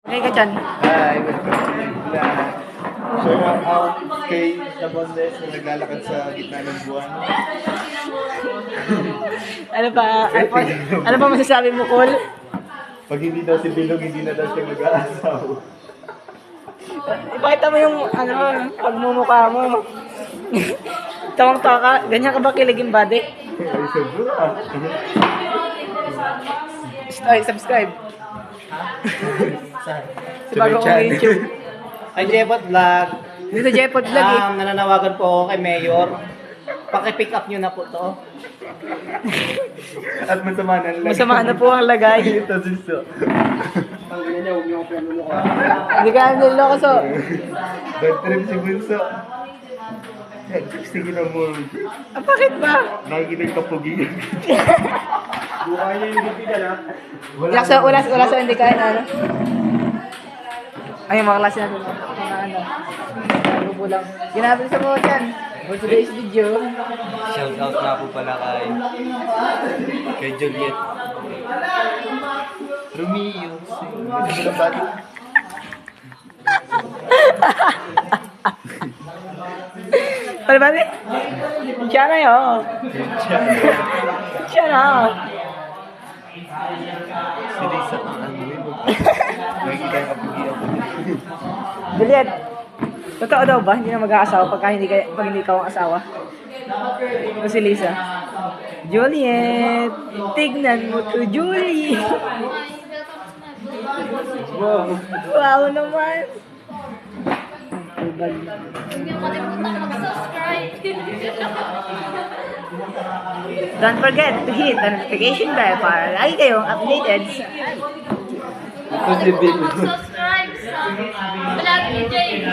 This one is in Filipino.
Ngayon ka dyan. Hi, welcome to my vlog. Shout out kay Nabondes na naglalakad sa gitna ng buwan. Ano pa masasabi mo, Cole? Pag hindi daw si Bilog, hindi na daw siya mag-aasawa. Ipakita mo yung, pagmumukha mo. Tawang-tawa ka. Ganyan ka ba kiligin body? Ay, sobra. Ay, subscribe. Sa bago kong YouTube. Ay, Jebot Vlog. Dito Jepot Vlog eh. Nananawagan po ako kay Mayor. Paki-pick up nyo na po to. At masama na lang. Masama na po ang lagay. Ito, siso. Ang ganyan niya, huwag niyo ako pinuloko. Hindi ka niloko so. Bad trip si Bunso. Sige na mo. Bakit ba? Nakikinig ka pugi. Buhay niya yung hipigan ha. Wala sa hindi kain ano. Ay, mga klase natin. Mga ano. Bubulang. Ginamit sa mga dyan. For today's video. Shout out na po pala kay Juliet. Romeo. Sige na bati. Pala ba? Siya na yun. Siya na. Si Lisa ang ano yun. Nakikinig ka pugi ako. Juliet. Totoo daw ba? Hindi na mag-aasawa pag hindi ka ang asawa? O si Lisa? Juliet! Tignan mo to, Julie! Wow naman! Huwag niyo kalimutan mag-subscribe. Don't forget to hit the notification bell para lagi kayong updated sa Mag-subscribe sa vlog ni James.